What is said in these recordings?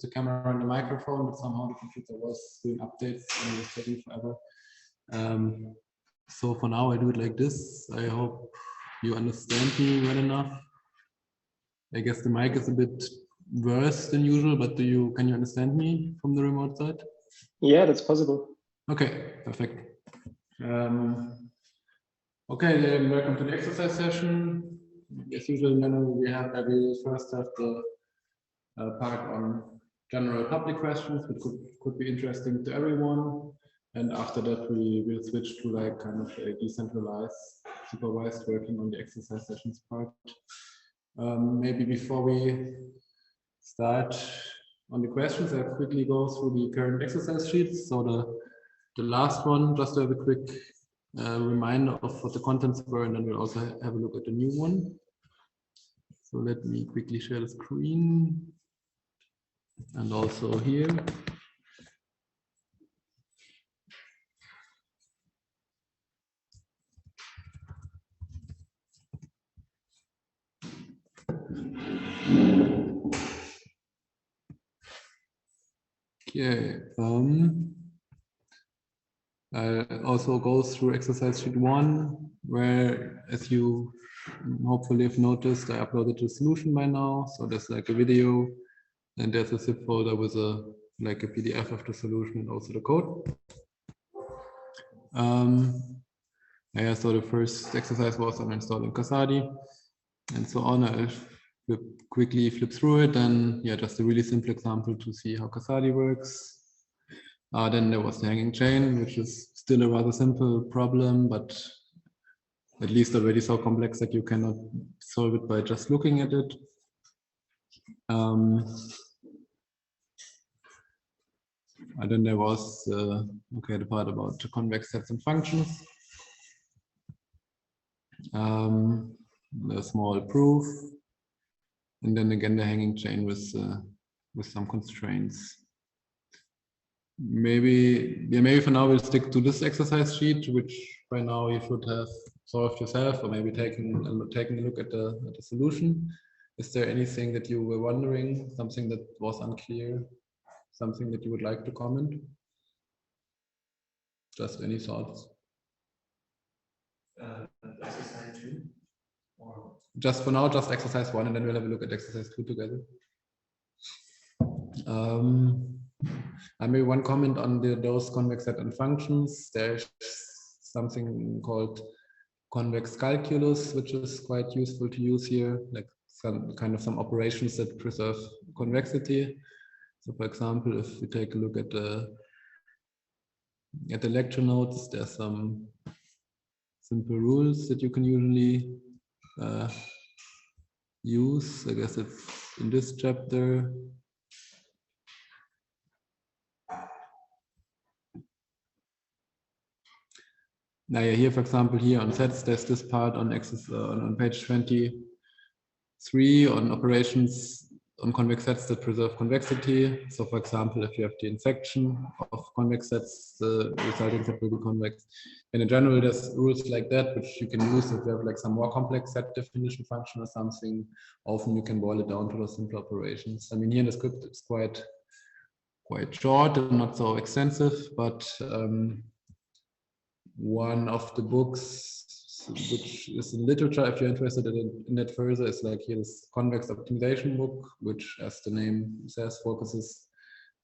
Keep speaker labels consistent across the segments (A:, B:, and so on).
A: the camera and the microphone, but somehow the computer was doing updates and it was taking forever. So for now, I do it like this. I hope you understand me well enough. I guess the mic is a bit worse than usual, but can you understand me from the remote side?
B: Yeah, that's possible.
A: Okay, perfect. Okay, then welcome to the exercise session. As usual, we first have the part on general public questions, which could be interesting to everyone. And after that, we will switch to like kind of a decentralized, supervised working on the exercise sessions part. Maybe before we start on the questions, I'll quickly go through the current exercise sheets. So the last one, just to have a quick reminder of what the contents were, and then we'll also have a look at the new one. So let me quickly share the screen. And also here. Okay. I'll also go through exercise sheet 1, where, as you hopefully have noticed, I uploaded the solution by now. So there's like a video, and there's a zip folder with a PDF of the solution and also the code. Yeah, so the first exercise was on installing Kasadi and so on. I'll quickly flip through it, and yeah, just a really simple example to see how Kasadi works. Then there was the hanging chain, which is still a rather simple problem, but at least already so complex that you cannot solve it by just looking at it. And then there was the part about the convex sets and functions. The small proof, and then again the hanging chain with some constraints. Maybe for now we'll stick to this exercise sheet, which by now you should have solved yourself, or maybe taking a look at the solution. Is there anything that you were wondering, something that was unclear, something that you would like to comment? Just any thoughts?
C: Exercise 2? Or?
A: Just for now, just exercise 1, and then we'll have a look at exercise 2 together. Maybe one comment on those convex set and functions. There's something called convex calculus, which is quite useful to use here, like some operations that preserve convexity. So for example, if we take a look at the lecture notes, there's some simple rules that you can usually use. I guess it's in this chapter. Now, yeah, here, for example, here on sets, there's this part on on page 23 on operations on convex sets that preserve convexity. So, for example, if you have the injection of convex sets, the resulting set will be convex. And in general, there's rules like that, which you can use if you have like some more complex set definition function or something. Often you can boil it down to those simple operations. I mean, here in the script, it's quite short and not so extensive, but one of the books which is in literature, if you're interested in that further, is like here this convex optimization book, which, as the name says, focuses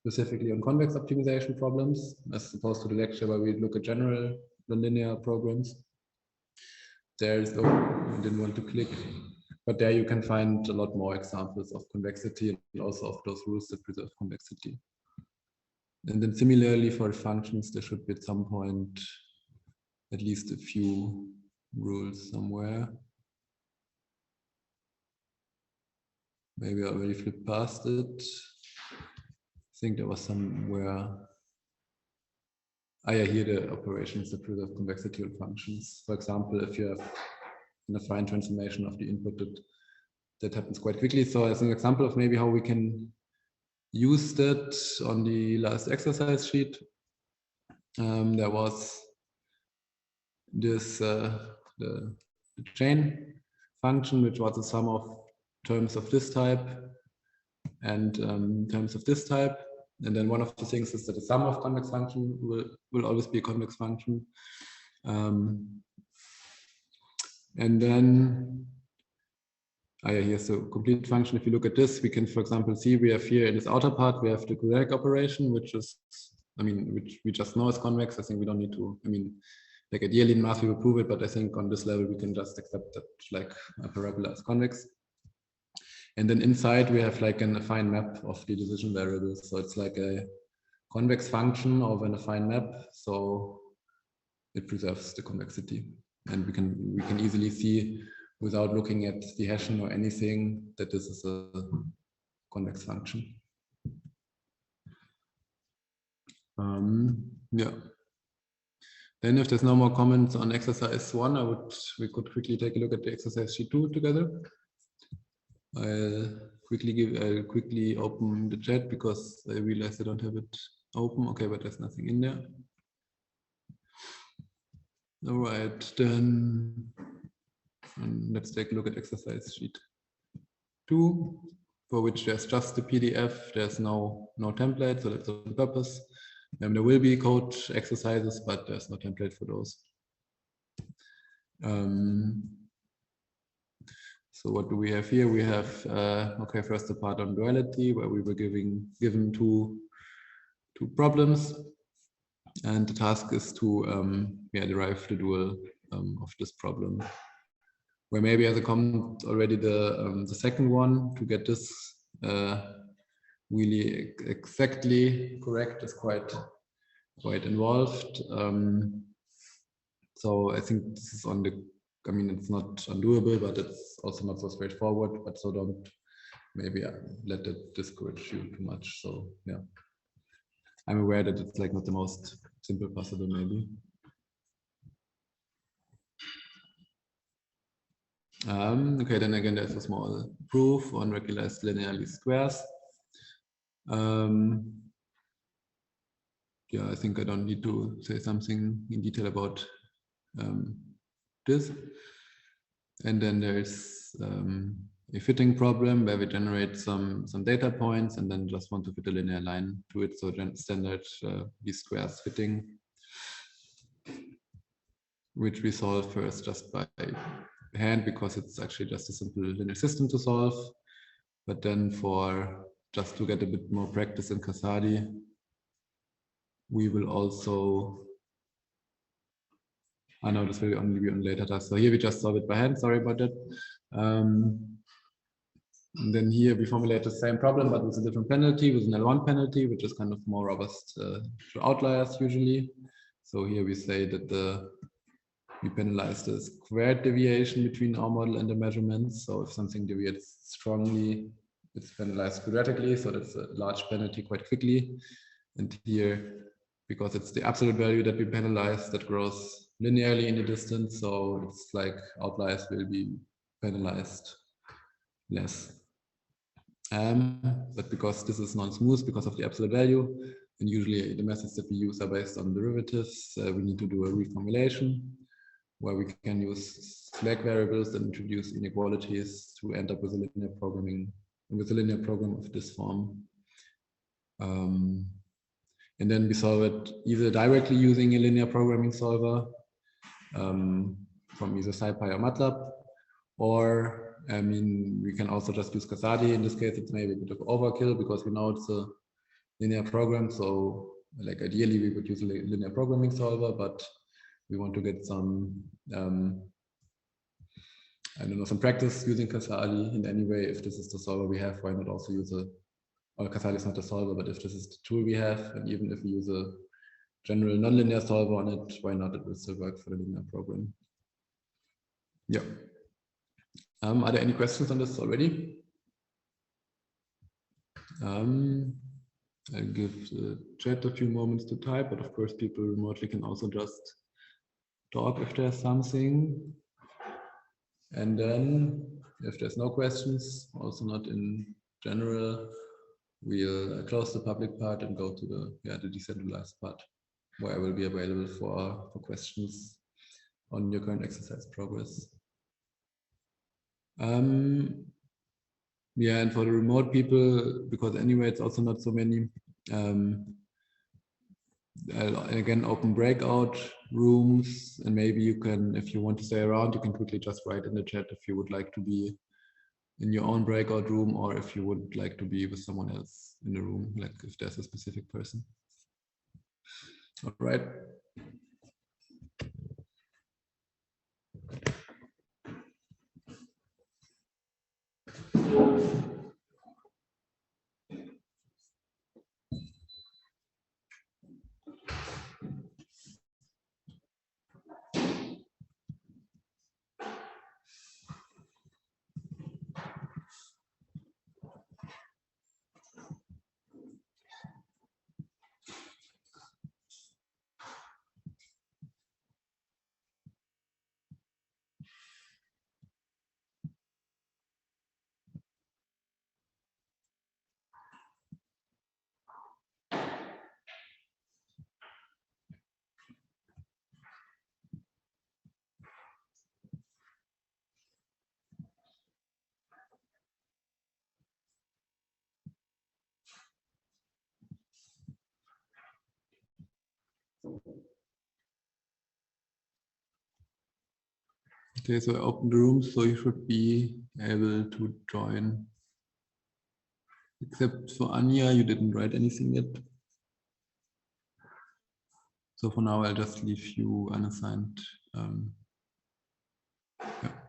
A: specifically on convex optimization problems, as opposed to the lecture where we look at general nonlinear programs. There's, oh, I didn't want to click, but there you can find a lot more examples of convexity and also of those rules that preserve convexity. And then similarly for functions, there should be at some point at least a few rules somewhere. Maybe I already flipped past it. I think there was somewhere. Yeah, here the operations that preserve convexity of functions. For example, if you have an affine transformation of the input, that happens quite quickly. So as an example of maybe how we can use that on the last exercise sheet, there was this the chain function, which was the sum of terms of this type, and in terms of this type. And then one of the things is that the sum of convex function will always be a convex function. And then here's the complete function. If you look at this, we can, for example, see we have here in this outer part, we have the quadratic operation, which is, which we just know is convex. I think we don't need to, like ideally in math we will prove it, but I think on this level we can just accept that like a parabola is convex. And then inside we have like an affine map of the decision variables. So it's like a convex function of an affine map. So it preserves the convexity. And we can easily see without looking at the Hessian or anything that this is a convex function. Yeah. Then if there's no more comments on exercise 1, we could quickly take a look at the exercise sheet 2 together. I'll quickly open the chat because I realized I don't have it open. Okay, but there's nothing in there. All right, then let's take a look at exercise sheet 2, for which there's just the PDF. There's no template, so that's on purpose. There will be code exercises, but there's no template for those. So what do we have here? We have, okay, first the part on duality, where we were given two problems. And the task is to derive the dual of this problem. Where maybe as a comment already the second one, to get this really exactly correct is quite involved. So I think this is on the, it's not undoable, but it's also not so straightforward. But so don't maybe let it discourage you too much. So yeah, I'm aware that it's like not the most simple possible maybe. Okay, then again, there's a small proof on regularized linear least squares. Yeah, I think I don't need to say something in detail about this. And then there's a fitting problem where we generate some data points and then just want to fit a linear line to it. So standard least squares fitting, which we solve first just by hand because it's actually just a simple linear system to solve. But then just to get a bit more practice in Casadi, we will also, I know this will only be on later tasks. So here we just solve it by hand, sorry about that. And then here we formulate the same problem, but with a different penalty, with an L1 penalty, which is kind of more robust to outliers usually. So here we say that we penalize the squared deviation between our model and the measurements. So if something deviates strongly, it's penalized quadratically, so that's a large penalty quite quickly. And here, because it's the absolute value that we penalize, that grows linearly in the distance, so it's like outliers will be penalized less. But because this is non-smooth because of the absolute value, and usually the methods that we use are based on derivatives, we need to do a reformulation where we can use slack variables and introduce inequalities to end up with a linear program of this form. And then we solve it either directly using a linear programming solver from either SciPy or MATLAB, or we can also just use Casadi. In this case, it's maybe a bit of overkill because we know it's a linear program. So like ideally we would use a linear programming solver, but we want to get some, I don't know, some practice using Casadi in any way. If this is the solver we have, why not also use Casadi is not a solver, but if this is the tool we have, and even if we use a general nonlinear solver on it, why not? It will still work for the linear program. Yeah. Are there any questions on this already? I'll give the chat a few moments to type, but of course people remotely can also just talk if there's something. And then if there's no questions, also not in general, we'll close the public part and go to the decentralized part, where I will be available for questions on your current exercise progress. Yeah, and for the remote people, because anyway it's also not so many, I'll again open breakout rooms, and maybe you can, if you want to stay around, you can quickly just write in the chat if you would like to be in your own breakout room, or if you would like to be with someone else in the room, like if there's a specific person. All right. Okay, so I opened the room, so you should be able to join. Except for Anya, you didn't write anything yet. So for now, I'll just leave you unassigned. Yeah.